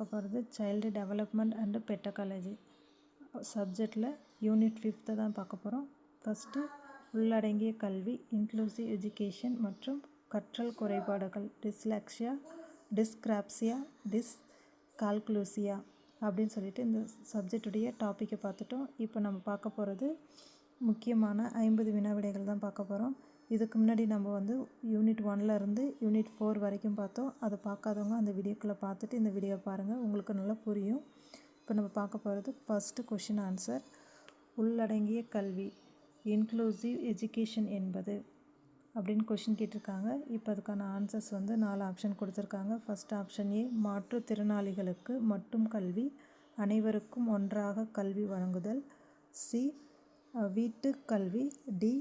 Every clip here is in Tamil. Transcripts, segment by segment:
பார்க்க போகிறது சைல்டு டெவலப்மெண்ட் அண்டு பெட்டகாலஜி சப்ஜெக்டில் யூனிட் 5 தான் பார்க்க போகிறோம். ஃபஸ்ட்டு உள்ளடங்கிய கல்வி, இன்க்ளூசிவ் எஜுகேஷன் மற்றும் கற்றல் குறைபாடுகள், டிஸ்லெக்ஸியா, டிஸ்கிராப்சியா, டிஸ்கால்குலியா அப்படின்னு சொல்லிட்டு இந்த சப்ஜெக்டுடைய டாப்பிக்கை பார்த்துட்டோம். இப்போ நம்ம பார்க்க போகிறது முக்கியமான 50 வினாவிடைகள் தான் பார்க்க போகிறோம். இதுக்கு முன்னாடி நம்ம யூனிட் 1ல் இருந்து யூனிட் 4 வரைக்கும் பார்த்தோம். அதை பார்க்காதவங்க அந்த வீடியோக்களை பார்த்துட்டு இந்த வீடியோ பாருங்கள், உங்களுக்கு நல்லா புரியும். இப்போ நம்ம பார்க்க போகிறது ஃபஸ்ட்டு கொஷின் ஆன்சர். உள்ளடங்கிய கல்வி, இன்க்ளூசிவ் எஜுகேஷன் என்பது அப்படின்னு கொஷின் கேட்டிருக்காங்க. இப்போ அதுக்கான ஆன்சர்ஸ் 4 ஆப்ஷன் கொடுத்துருக்காங்க. ஃபஸ்ட் ஆப்ஷன் ஏ, மாற்றுத்திறனாளிகளுக்கு மட்டும் கல்வி, அனைவருக்கும் ஒன்றாக கல்வி வழங்குதல். சி, வீட்டு கல்வி. டி,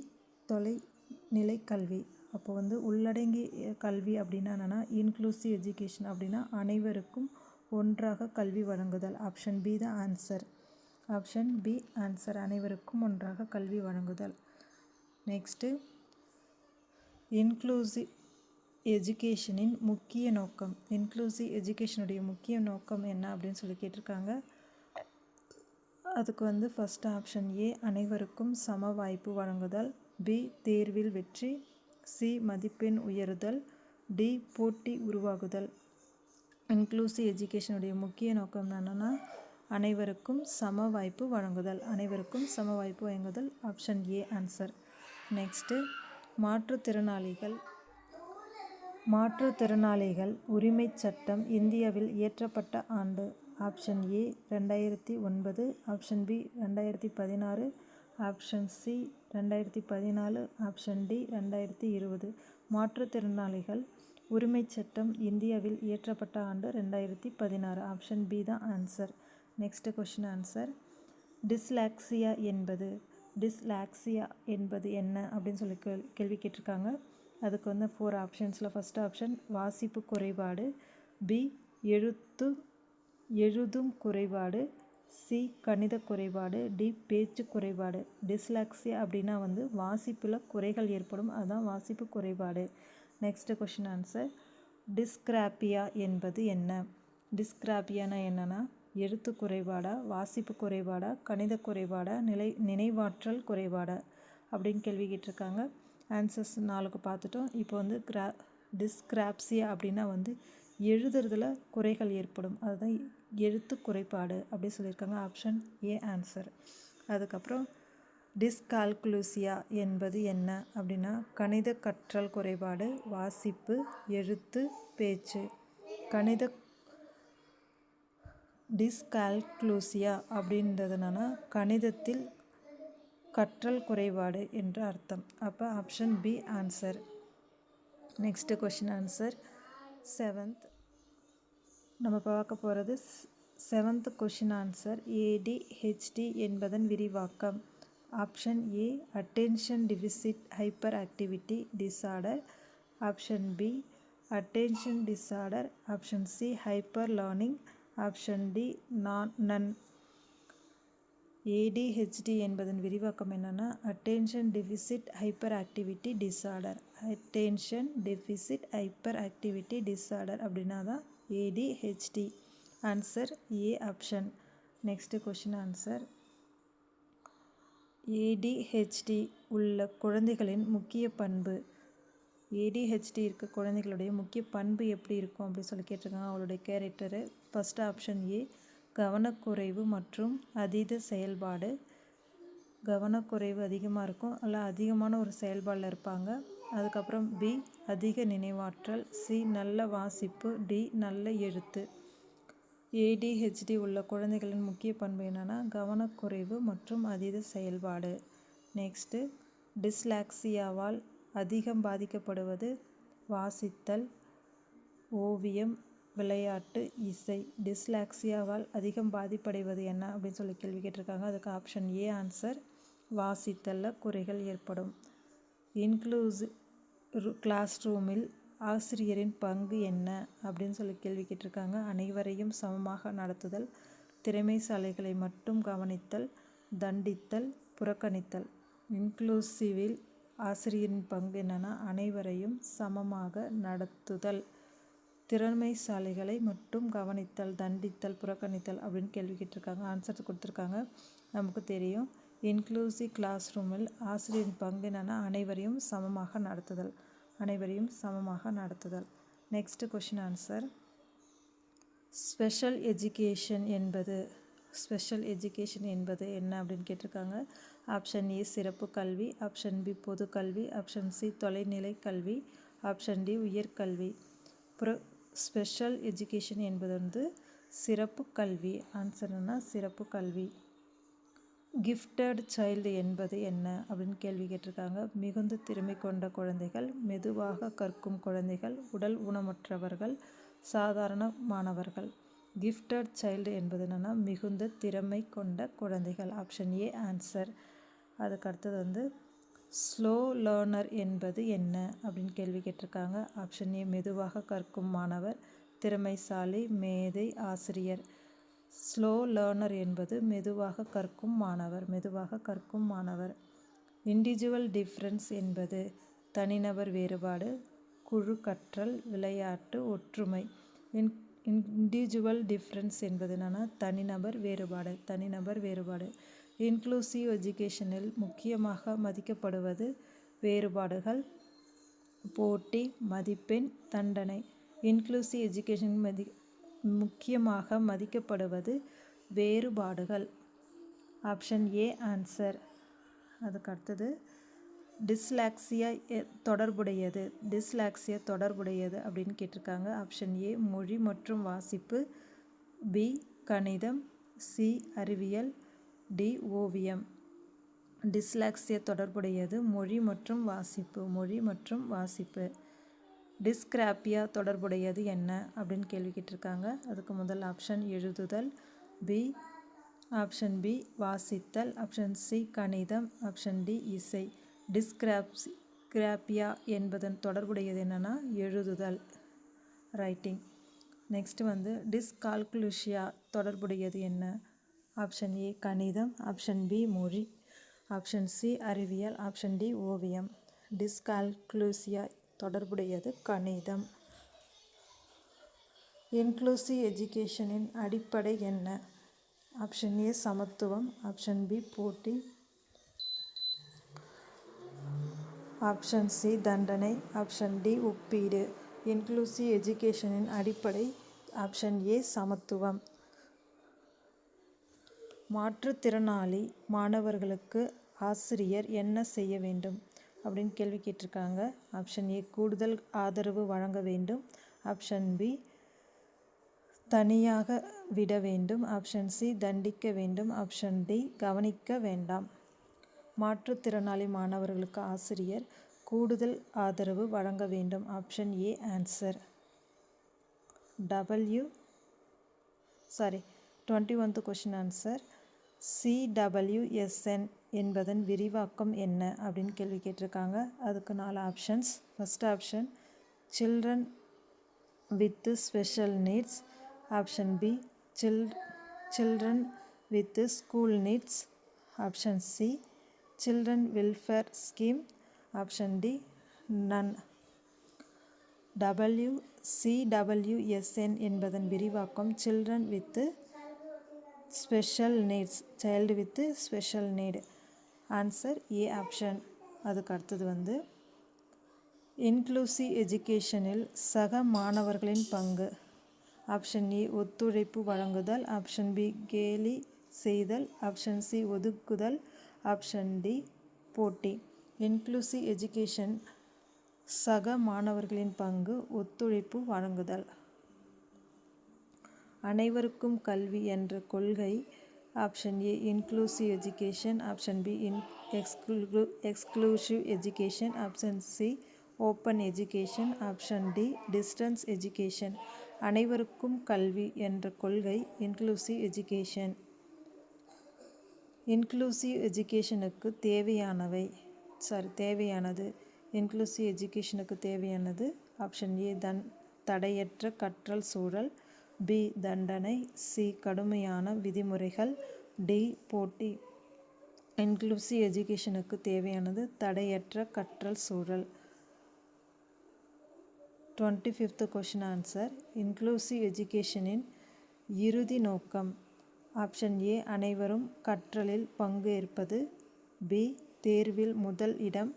தொலைநிலை கல்வி. அப்போ உள்ளடங்கிய கல்வி அப்படின்னா என்னென்னா இன்க்ளூசிவ் எஜுகேஷன் அப்படின்னா அனைவருக்கும் ஒன்றாக கல்வி வழங்குதல். ஆப்ஷன் பி தான் ஆன்சர். ஆப்ஷன் பி ஆன்சர், அனைவருக்கும் ஒன்றாக கல்வி வழங்குதல். நெக்ஸ்ட்டு, இன்க்ளூசிவ் எஜுகேஷனின் முக்கிய நோக்கம். இன்க்ளூசிவ் எஜுகேஷனுடைய முக்கிய நோக்கம் என்ன அப்படின்னு சொல்லி கேட்டிருக்காங்க. அதுக்கு ஃபஸ்ட் ஆப்ஷன் ஏ, அனைவருக்கும் சம வாய்ப்பு வழங்குதல். பி, தேர்வில் வெற்றி. சி, மதிப்பெண் உயருதல். டி, போட்டி உருவாகுதல். இன்க்ளூசிவ் எஜுகேஷனுடைய முக்கிய நோக்கம் என்னென்னா அனைவருக்கும் சம வாய்ப்பு வழங்குதல். அனைவருக்கும் சம வாய்ப்பு வழங்குதல். Option A answer. நெக்ஸ்ட்டு, மாற்றுத்திறனாளிகள் உரிமை சட்டம் இந்தியாவில் இயற்றப்பட்ட ஆண்டு. Option A 2009, option B 2016, option C 2014, option D 2020. மாற்றுத்திறனாளிகள் உரிமை சட்டம் இந்தியாவில் இயற்றப்பட்ட ஆண்டு 2016. ஆப்ஷன் பி தான் answer. Next question answer. Dyslexia என்பது என்ன அப்படின்னு சொல்லி கேள்வி கேட்டிருக்காங்க. அதுக்கு 4 ஆப்ஷன்ஸில் ஃபஸ்ட் ஆப்ஷன் வாசிப்பு குறைபாடு. பி, எழுதும் குறைபாடு. சி, கணித குறைபாடு. டி, பேச்சு குறைபாடு. டிஸ்லெக்ஸியா அப்படின்னா வாசிப்பில் குறைகள் ஏற்படும், அதுதான் வாசிப்பு குறைபாடு. Next question answer. டிஸ்கிராபியா என்பது என்ன? டிஸ்கிராபியானா என்னென்னா எழுத்து குறைபாடா, வாசிப்பு குறைபாடா, கணித குறைபாடா, நினைவாற்றல் குறைபாடா அப்படின்னு கேள்வி கேட்டிருக்காங்க. ஆன்சர்ஸ் 4க்கு பார்த்துட்டோம். இப்போ டிஸ்கிராப்சியா அப்படின்னா எழுதுறதுல குறைகள் ஏற்படும், அதுதான் எழுத்து குறைபாடு அப்படி சொல்லியிருக்காங்க. Option A answer. அதுக்கப்புறம் டிஸ்கால்குலியா என்பது என்ன அப்படின்னா கணித கற்றல் குறைபாடு, வாசிப்பு, எழுத்து, பேச்சு. டிஸ்கால்குலியா அப்படின்றதுனா கணிதத்தில் கற்றல் குறைபாடு என்று அர்த்தம். அப்போ option B answer. Next question answer. 7th நம்ம பார்க்க போகிறது 7th கொஷின் ஆன்சர். ADHD என்பதன் விரிவாக்கம். Option A, attention deficit hyperactivity disorder. Option B, attention disorder. Option C, hyper learning. Option D, none. ADHD என்பதன் விரிவாக்கம் என்னென்னா attention deficit hyperactivity disorder. Attention deficit hyperactivity disorder அப்படின்னா தான் ADHD. Answer A option. Next question answer. ADHD உள்ள குழந்தைகளின் முக்கிய பண்பு. ADHD இருக்க குழந்தைகளுடைய முக்கிய பண்பு எப்படி இருக்கும் அப்படின்னு சொல்லி கேட்டிருக்காங்க. அவளுடைய கேரக்டரு. ஃபஸ்ட் ஆப்ஷன் ஏ, கவனக்குறைவு மற்றும் அதீத செயல்பாடு. கவனக்குறைவு அதிகமாக இருக்கும், அல்ல அதிகமான ஒரு செயல்பாடில் இருப்பாங்க. அதுக்கப்புறம் பி, அதிக நினைவாற்றல். சி, நல்ல வாசிப்பு. டி, நல்ல எழுத்து. ADHD உள்ள குழந்தைகளின் முக்கிய பண்பு என்னென்னா கவனக்குறைவு மற்றும் அதீத செயல்பாடு. நெக்ஸ்ட்டு, டிஸ்லெக்ஸியாவால் அதிகம் பாதிக்கப்படுவது வாசித்தல், ஓவியம், விளையாட்டு, இசை. டிஸ்லெக்ஸியாவால் அதிகம் பாதிப்படைவது என்ன அப்படின்னு சொல்லி கேள்வி கேட்டிருக்காங்க. அதுக்கு ஆப்ஷன் ஏ ஆன்சர், வாசித்தலில் குறைகள் ஏற்படும். இன்க்ளூசிவ் கிளாஸ் ரூமில் ஆசிரியரின் பங்கு என்ன அப்படின்னு சொல்லி கேள்வி கேட்டிருக்காங்க. அனைவரையும் சமமாக நடத்துதல், திறமைசாலிகளை மட்டும் கவனித்தல், தண்டித்தல், புறக்கணித்தல். இன்க்ளூசிவில் ஆசிரியரின் பங்கு என்னென்னா அனைவரையும் சமமாக நடத்துதல், திறமைசாலிகளை மட்டும் கவனித்தல், தண்டித்தல், புறக்கணித்தல் அப்படின்னு கேள்வி கேட்டிருக்காங்க. ஆன்சர் கொடுத்துருக்காங்க, நமக்கு தெரியும். இன்க்ளூசிவ் கிளாஸ் ரூமில் ஆசிரியரின் பங்கு என்னென்னா அனைவரையும் சமமாக நடத்துதல், அனைவரையும் சமமாக நடத்துதல். Next question answer. Special education என்பது என்ன அப்படின்னு கேட்டிருக்காங்க. ஆப்ஷன் ஏ சிறப்பு கல்வி, ஆப்ஷன் பி பொது கல்வி, ஆப்ஷன் சி தொலைநிலை கல்வி, ஆப்ஷன் டி உயர்கல்வி. ஸ்பெஷல் எஜுகேஷன் என்பது சிறப்பு கல்வி. ஆன்சர் என்ன? சிறப்பு கல்வி. கிஃப்டட் சைல்டு என்பது என்ன அப்படின்னு கேள்வி கேட்டிருக்காங்க. மிகுந்த திறமை கொண்ட குழந்தைகள், மெதுவாக கற்கும் குழந்தைகள், உடல் ஊனமுற்றவர்கள், சாதாரண மாணவர்கள். கிஃப்டட் சைல்டு என்பது என்னென்னா மிகுந்த திறமை கொண்ட குழந்தைகள். Option A answer. அதுக்கு அடுத்தது ஸ்லோ லேர்னர் என்பது என்ன அப்படின்னு கேள்வி கேட்டிருக்காங்க. ஆப்ஷன் ஏ மெதுவாக கற்கும் மாணவர், திறமைசாலி, மேதை, ஆசிரியர். ஸ்லோ லேர்னர் என்பது மெதுவாக கற்கும் மாணவர். இண்டிவிஜுவல் டிஃப்ரென்ஸ் என்பது தனிநபர் வேறுபாடு, குழு கற்றல், விளையாட்டு, ஒற்றுமை. இண்டிவிஜுவல் டிஃப்ரென்ஸ் என்பது என்னென்னா தனிநபர் வேறுபாடு. இன்க்ளூசிவ் எஜுகேஷனில் முக்கியமாக மதிக்கப்படுவது வேறுபாடுகள், போட்டி, மதிப்பெண், தண்டனை. இன்க்ளூசிவ் எஜுகேஷனில் முக்கியமாக மதிக்கப்படுவது வேறுபாடுகள். Option A answer. அதுக்கு அடுத்தது டிஸ்லாக்சியா தொடர்புடையது அப்படின்னு கேட்டிருக்காங்க. ஆப்ஷன் ஏ மொழி மற்றும் வாசிப்பு, பி கணிதம், சி அறிவியல், டி ஓவியம். டிஸ்லாக்சியா தொடர்புடையது மொழி மற்றும் வாசிப்பு. டிஸ்கிராபியா தொடர்புடையது என்ன அப்படின்னு கேள்வி கேட்டிருக்காங்க. அதுக்கு முதல் ஆப்ஷன் எழுதுதல், ஆப்ஷன் பி வாசித்தல், ஆப்ஷன் சி கணிதம், ஆப்ஷன் டி இசை. டிஸ்கிராபியா என்பதன் தொடர்புடையது என்னென்னா எழுதுதல், ரைட்டிங். நெக்ஸ்ட் டிஸ்கால்குலேஷியா தொடர்புடையது என்ன? ஆப்ஷன் ஏ கணிதம், ஆப்ஷன் பி மொழி, ஆப்ஷன் சி அறிவியல், ஆப்ஷன் டி ஓவியம். டிஸ்கால்குலேஷியா தொடர்புடையது கணிதம். இன்க்ளூசிவ் எஜுகேஷனின் அடிப்படை என்ன? ஆப்ஷன் ஏ சமத்துவம், ஆப்ஷன் பி போட்டி, ஆப்ஷன் சி தண்டனை, ஆப்ஷன் டி ஒப்பீடு. இன்க்ளூசிவ் எஜுகேஷனின் அடிப்படை ஆப்ஷன் ஏ சமத்துவம். மாற்றுத்திறனாளி மாணவர்களுக்கு ஆசிரியர் என்ன செய்ய வேண்டும் அப்படின்னு கேள்வி கேட்டிருக்காங்க. ஆப்ஷன் ஏ கூடுதல் ஆதரவு வழங்க வேண்டும், ஆப்ஷன் பி தனியாக விட வேண்டும், ஆப்ஷன் சி தண்டிக்க வேண்டும், ஆப்ஷன் டி கவனிக்க வேண்டாம். மாற்றுத்திறனாளி மாணவர்களுக்கு ஆசிரியர் கூடுதல் ஆதரவு வழங்க வேண்டும். Option A answer. 21th question answer. CWSN என்பதன் விரிவாக்கம் என்ன அப்படின்னு கேள்வி கேட்டிருக்காங்க. அதுக்கு 4 options. First option children with special needs, option B children with school needs, option C children welfare scheme, option D none. CWSN என்பதன் விரிவாக்கம் children with special needs, child with special need. Answer A option. அதுக்கு அடுத்தது இன்க்ளூசிவ் எஜுகேஷனில் சக மாணவர்களின் பங்கு. ஆப்ஷன் ஏ ஒத்துழைப்பு வழங்குதல், ஆப்ஷன் பி கேலி செய்தல், ஆப்ஷன் சி ஒதுக்குதல், ஆப்ஷன் டி போட்டி. இன்க்ளூசிவ் எஜுகேஷன் சக மாணவர்களின் பங்கு ஒத்துழைப்பு வழங்குதல். அனைவருக்கும் கல்வி என்ற கொள்கை. Option A inclusive education, option B exclusive education, option C open education, option D distance education. அனைவருக்கும் கல்வி என்ற கொள்கை இன்க்ளூசிவ் எஜுகேஷன். இன்க்ளூசிவ் எஜுகேஷனுக்கு தேவையானது இன்க்ளூசிவ் எஜுகேஷனுக்கு தேவையானது ஆப்ஷன் ஏ தடையற்ற கற்றல் சூழல், பி தண்டனை, சி கடுமையான விதிமுறைகள், டி போட்டி. இன்க்ளூசிவ் எஜுகேஷனுக்கு தேவையானது தடையற்ற கற்றல் சூழல். 25th question answer. இன்க்ளூசிவ் எஜுகேஷனின் இறுதி நோக்கம். ஆப்ஷன் ஏ அனைவரும் கற்றலில் பங்கேற்பது, பி தேர்வில் முதல் இடம்,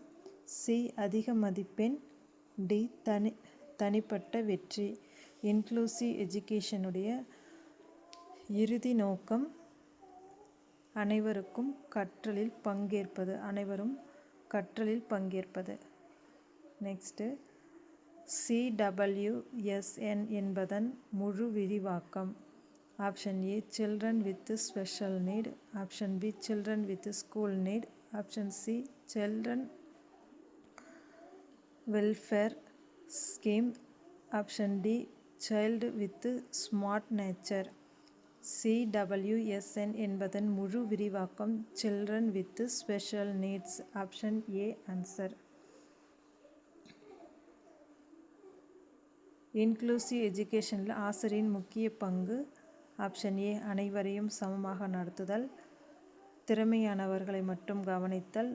சி அதிக மதிப்பெண், டி தனிப்பட்ட வெற்றி. இன்க்ளூசிவ் எஜுகேஷனுடைய இறுதி நோக்கம் அனைவரும் கற்றலில் பங்கேற்பது. நெக்ஸ்ட்டு CWSN என்பதன் முழு விரிவாக்கம். Option A children with special need, option B children with school need, option C children welfare scheme, option D child with smart nature. CWSN என்பதன் முழு விரிவாக்கம் children with special needs. Option A answer. Inclusive எஜுகேஷனில் ஆசிரியரின் முக்கிய பங்கு. ஆப்ஷன் ஏ அனைவரையும் சமமாக நடத்துதல், திறமையானவர்களை மட்டும் கவனித்தல்,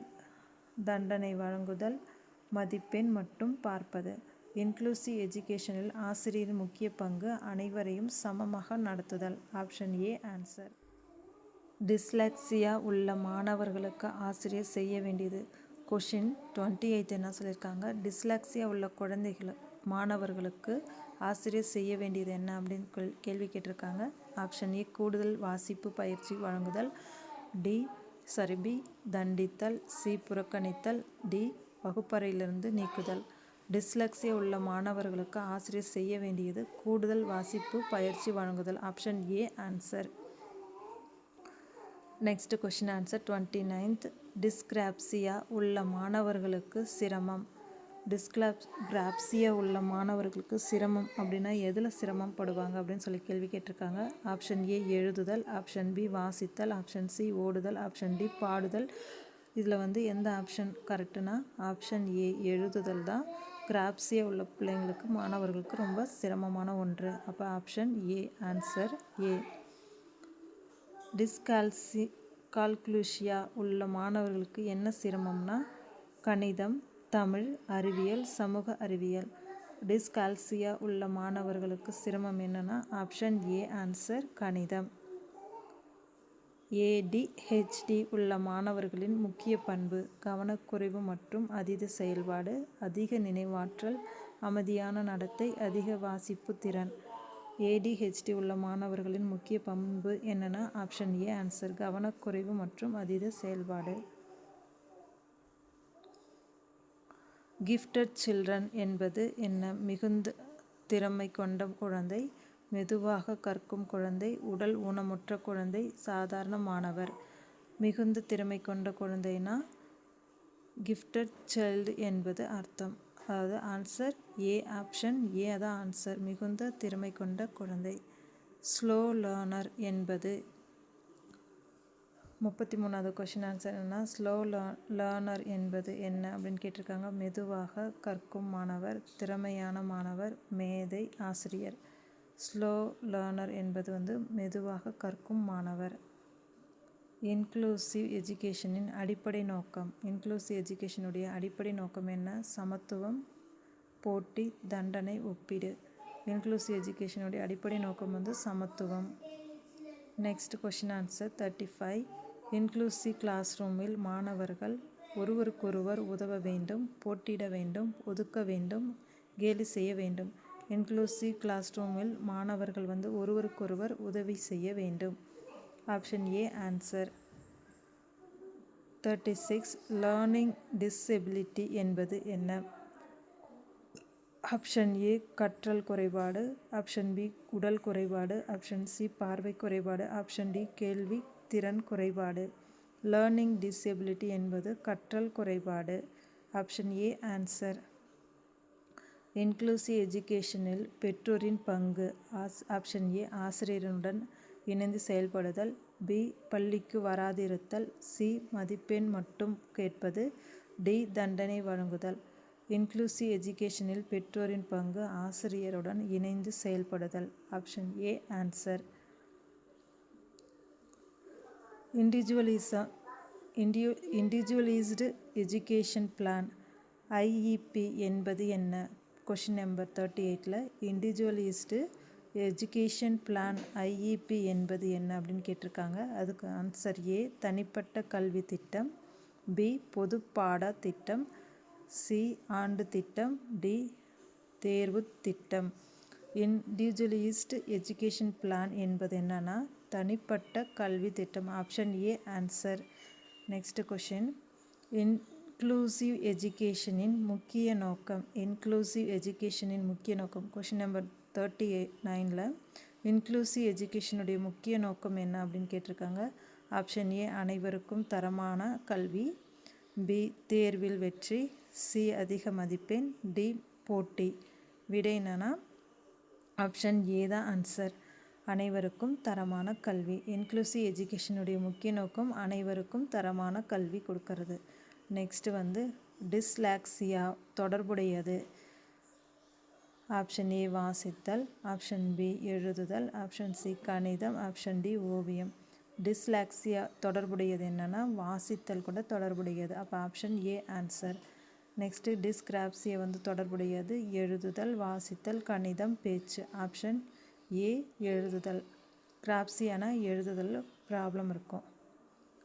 தண்டனை வழங்குதல், மதிப்பெண் மட்டும் பார்ப்பது. இன்க்ளூசிவ் எஜுகேஷனில் ஆசிரியரின் முக்கிய பங்கு அனைவரையும் சமமாக நடத்துதல். Option A answer. டிஸ்லெக்ஸியா உள்ள மாணவர்களுக்கு ஆசிரியர் செய்ய வேண்டியது. கொஷின் 28 என்ன சொல்லியிருக்காங்க, டிஸ்லெக்ஸியா உள்ள மாணவர்களுக்கு ஆசிரியர் செய்ய வேண்டியது என்ன அப்படின்னு கேள்வி கேட்டிருக்காங்க. ஆப்ஷன் ஏ கூடுதல் வாசிப்பு பயிற்சி வழங்குதல், பி தண்டித்தல், சி புறக்கணித்தல், டி வகுப்பறையிலிருந்து நீக்குதல். டிஸ்லெக்ஸியா உள்ள மாணவர்களுக்கு ஆசிரியர் செய்ய வேண்டியது கூடுதல் வாசிப்பு பயிற்சி வழங்குதல். Option A answer. Next question answer 29th. டிஸ்கிராப்சியா உள்ள மாணவர்களுக்கு சிரமம். டிஸ்கிராப்சியா உள்ள மாணவர்களுக்கு சிரமம் அப்படின்னா எதில் சிரமம் படுவாங்க அப்படின்னு சொல்லி கேள்வி கேட்டிருக்காங்க. ஆப்ஷன் ஏ எழுதுதல், ஆப்ஷன் பி வாசித்தல், ஆப்ஷன் சி ஓடுதல், ஆப்ஷன் டி பாடுதல். இதில் எந்த ஆப்ஷன் கரெக்டுனா ஆப்ஷன் ஏ எழுதுதல் தான் கிராப்சியா உள்ள மாணவர்களுக்கு ரொம்ப சிரமமான ஒன்று. அப்போ option A answer A. Dyscalculia உள்ள மாணவர்களுக்கு என்ன சிரமம்னா கணிதம், தமிழ், அறிவியல், சமூக அறிவியல். டிஸ்கால்சியா உள்ள மாணவர்களுக்கு சிரமம் என்னன்னா ஆப்ஷன் ஏ ஆன்சர் கணிதம். ADHD உள்ள மாணவர்களின் முக்கிய பண்பு கவனக்குறைவு மற்றும் அதீத செயல்பாடு, அதிக நினைவாற்றல், அமைதியான நடத்தை, அதிக வாசிப்பு திறன். ADHD உள்ள மாணவர்களின் முக்கிய பண்பு என்னன்னா ஆப்ஷன் ஏ ஆன்சர் கவனக்குறைவு மற்றும் அதீத செயல்பாடு. கிஃப்டட் சில்ட்ரன் என்பது என்ன? மிகுந்த திறமை கொண்ட குழந்தை, மெதுவாக கற்கும் குழந்தை, உடல் ஊனமுற்ற குழந்தை, சாதாரண மாணவர். மிகுந்த திறமை கொண்ட குழந்தைனா கிஃப்டட் சைல்டு என்பது அர்த்தம். அதாவது ஆன்சர் ஏ, ஆப்ஷன் ஏ அதான் ஆன்சர், மிகுந்த திறமை கொண்ட குழந்தை. ஸ்லோ லேர்னர் என்பது 33வது கொஷின் ஆன்சர் என்னன்னா ஸ்லோ லேர்னர் என்பது என்ன அப்படின்னு கேட்டிருக்காங்க. மெதுவாக கற்கும் மாணவர், திறமையான மாணவர், மேதை, ஆசிரியர். ஸ்லோ லேர்னர் என்பது மெதுவாக கற்கும் மாணவர். இன்க்ளூசிவ் எஜுகேஷனின் அடிப்படை நோக்கம். இன்க்ளூசிவ் எஜுகேஷனுடைய அடிப்படை நோக்கம் என்ன? சமத்துவம், போட்டி, தண்டனை, ஒப்பீடு. இன்க்ளூசிவ் எஜுகேஷனுடைய அடிப்படை நோக்கம் சமத்துவம். Next question answer 35. இன்க்ளூசிவ் கிளாஸ் ரூமில் மாணவர்கள் ஒருவருக்கொருவர் உதவ வேண்டும், போட்டியிட வேண்டும், ஒதுக்க வேண்டும், கேலி செய்ய வேண்டும். இன்க்ளூசிவ் கிளாஸ் ரூமில் மாணவர்கள் ஒருவருக்கொருவர் உதவி செய்ய வேண்டும். Option A answer. 36. Learning disability என்பது என்ன? ஆப்ஷன் ஏ கற்றல் குறைபாடு, ஆப்ஷன் பி உடல் குறைபாடு, ஆப்ஷன் சி பார்வை குறைபாடு, ஆப்ஷன் டி கேள்வி திறன் குறைபாடு. லேர்னிங் டிசபிலிட்டி என்பது கற்றல் குறைபாடு. Option A answer. இன்க்ளூசிவ் எஜுகேஷனில் பெற்றோரின் பங்கு. ஆப்ஷன் ஏ ஆசிரியருடன் இணைந்து செயல்படுதல், பி பள்ளிக்கு வராதிருத்தல், சி மதிப்பெண் மட்டும் கேட்பது, டி தண்டனை வழங்குதல். இன்க்ளூசிவ் எஜுகேஷனில் பெற்றோரின் பங்கு ஆசிரியருடன் இணைந்து செயல்படுதல். Option A answer. Individualized education plan IEP என்பது என்ன? கொஷின் நம்பர் 38ல் இண்டிவிஜுவலிஸ்ட் எஜுகேஷன் பிளான் IEP என்பது என்ன அப்படின்னு கேட்டிருக்காங்க. அதுக்கு ஆன்சர் ஏ தனிப்பட்ட கல்வி திட்டம், பி பொது பாட திட்டம், சி ஆண்டு திட்டம், டி தேர்வு திட்டம். இண்டிவிஜுவலிஸ்ட் எஜுகேஷன் பிளான் என்பது என்னன்னா தனிப்பட்ட கல்வி திட்டம். Option A answer. Next question, inclusive எஜுகேஷனின் முக்கிய நோக்கம். இன்க்ளூசிவ் எஜுகேஷனின் முக்கிய நோக்கம் கொஷின் நம்பர் 39ல் இன்க்ளூசிவ் எஜுகேஷனுடைய முக்கிய நோக்கம் என்ன அப்படின்னு கேட்டிருக்காங்க. ஆப்ஷன் ஏ அனைவருக்கும் தரமான கல்வி, பி தேர்வில் வெற்றி, சி அதிக மதிப்பெண், டி போட்டி. விடை என்னன்னா ஆப்ஷன் ஏ தான் ஆன்சர். அனைவருக்கும் தரமான கல்வி. இன்க்ளூசிவ் எஜுகேஷனுடைய முக்கிய நோக்கம் அனைவருக்கும் தரமான கல்வி கொடுக்கறது. நெக்ஸ்ட் வந்து டிஸ்லாக்ஸியா தொடர்புடையது. ஆப்ஷன் ஏ வாசித்தல், ஆப்ஷன் பி எழுதுதல், ஆப்ஷன் சி கணிதம், ஆப்ஷன் டி ஓவியம். டிஸ்லாக்ஸியா தொடர்புடையது என்னன்னா வாசித்தல் கூட தொடர்புடையது. அப்போ ஆப்ஷன் ஏ ஆன்சர். நெக்ஸ்ட்டு டிஸ்கிராப்சியா வந்து தொடர்புடையது எழுதுதல், வாசித்தல், கணிதம், பேச்சு. ஆப்ஷன் ஏ எழுதுதல். கிராப்சியானா எழுதுதல் ப்ராப்ளம் இருக்கும்.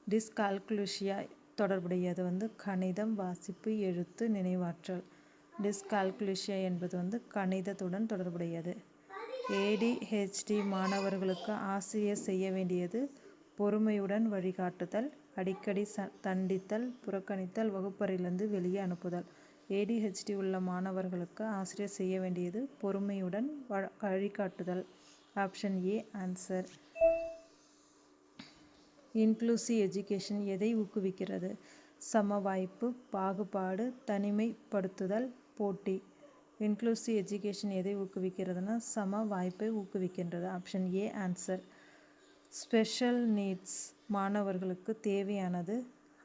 டிஸ்கால்குலேஷியா தொடர்புடையது வந்து கணிதம், வாசிப்பு, எழுத்து, நினைவாற்றல். டிஸ்கால்குலேஷியா என்பது வந்து கணிதத்துடன் தொடர்புடையது. ADHD மாணவர்களுக்கு ஆசிரியர் செய்ய வேண்டியது பொறுமையுடன் வழிகாட்டுதல், அடிக்கடி தண்டித்தல், புறக்கணித்தல், வகுப்பறையிலிருந்து வெளியே அனுப்புதல். ADHD உள்ள மாணவர்களுக்கு ஆசிரியர் செய்ய வேண்டியது பொறுமையுடன் வழிகாட்டுதல். Option A answer. Inclusive education எதை ஊக்குவிக்கிறது? சம வாய்ப்பு, பாகுபாடு, தனிமைப்படுத்துதல், போட்டி. இன்க்ளூசிவ் எஜுகேஷன் எதை ஊக்குவிக்கிறதுனா சம வாய்ப்பை ஊக்குவிக்கின்றது. Option A answer. Special needs மாணவர்களுக்கு தேவையானது.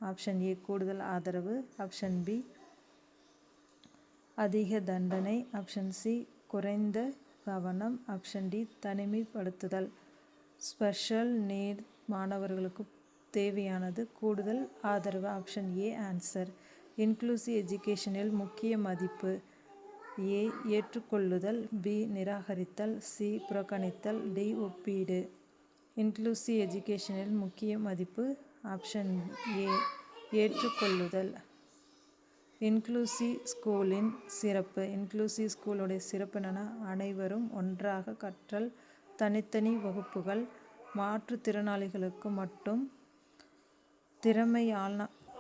ஆப்ஷன் ஏ கூடுதல் ஆதரவு, ஆப்ஷன் பி அதிக தண்டனை, ஆப்ஷன் சி குறைந்த கவனம், ஆப்ஷன் டி தனிமைப்படுத்துதல். ஸ்பெஷல் நீட் மாணவர்களுக்கு தேவையானது கூடுதல் ஆதரவு. Option A answer. இன்க்ளூசிவ் எஜுகேஷனில் முக்கிய மதிப்பு. ஏ ஏற்றுக்கொள்ளுதல், பி நிராகரித்தல், சி புறக்கணித்தல், டி ஒப்பீடு. இன்க்ளூசிவ் எஜுகேஷனில் முக்கிய மதிப்பு. Option A ஏற்றுக்கொள்ளுதல். இன்க்ளூசிவ் ஸ்கூலின் சிறப்பு. இன்க்ளூசிவ் ஸ்கூலுடைய சிறப்பு என்னன்னா அனைவரும் ஒன்றாக கற்றல், தனித்தனி வகுப்புகள், மாற்றுத்திறனாளிகளுக்கு மட்டும்,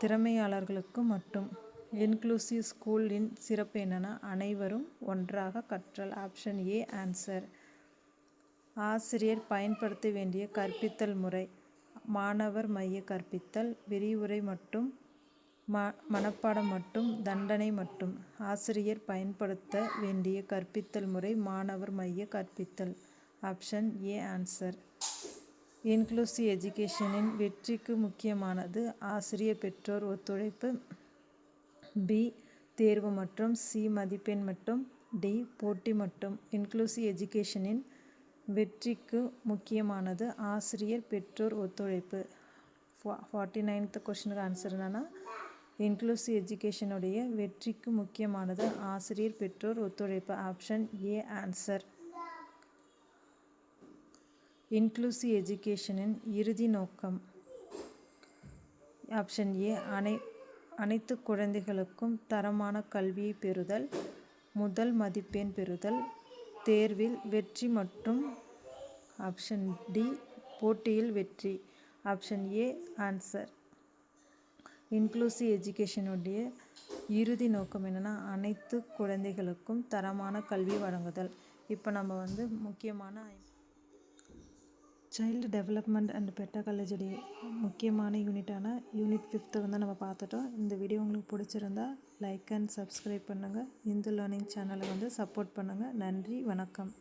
திறமையாளர்களுக்கு மட்டும். இன்க்ளூசிவ் ஸ்கூலின் சிறப்பு என்னன்னா அனைவரும் ஒன்றாக கற்றல். Option A answer. ஆசிரியர் பயன்படுத்த வேண்டிய கற்பித்தல் முறை. மாணவர் மைய கற்பித்தல், விரிவுரை மட்டும், மனப்பாடம் மட்டும், தண்டனை மட்டும். ஆசிரியர் பயன்படுத்த வேண்டிய கற்பித்தல் முறை மாணவர் மைய கற்பித்தல். Option A answer. இன்க்ளூசிவ் எஜுகேஷனின் வெற்றிக்கு முக்கியமானது ஆசிரியர் பெற்றோர் ஒத்துழைப்பு, பி தேர்வு மற்றும், சி மதிப்பெண் மட்டும், டி போட்டி மட்டும். இன்க்ளூசிவ் எஜுகேஷனின் வெற்றிக்கு முக்கியமானது ஆசிரியர் பெற்றோர் ஒத்துழைப்பு. 49th கொஸ்டினுக்கு ஆன்சர் என்னன்னா இன்க்ளூசிவ் எஜுகேஷனுடைய வெற்றிக்கு முக்கியமானது ஆசிரியர் பெற்றோர் ஒத்துழைப்பு. Option A answer. இன்க்ளூசிவ் எஜுகேஷனின் இறுதி நோக்கம். ஆப்ஷன் ஏ அனைத்து குழந்தைகளுக்கும் தரமான கல்வியை பெறுதல், முதல் மதிப்பெண் பெறுதல், தேர்வில் வெற்றி மற்றும், ஆப்ஷன் டி போட்டியில் வெற்றி. Option A answer. இன்க்ளூசிவ் எஜுகேஷனுடைய இறுதி நோக்கம் என்னென்னா அனைத்து குழந்தைகளுக்கும் தரமான கல்வி வழங்குதல். இப்போ நம்ம வந்து முக்கியமான சைல்டு டெவலப்மெண்ட் அண்ட் பெட்டகாலஜியுடைய முக்கியமான யூனிட்டான யூனிட் 5 வந்து நம்ம பார்த்துட்டோம். இந்த வீடியோ உங்களுக்கு பிடிச்சிருந்தா லைக் அண்ட் சப்ஸ்கிரைப் பண்ணுங்கள். இந்து லேர்னிங் சேனலை வந்து சப்போர்ட் பண்ணுங்கள். நன்றி, வணக்கம்.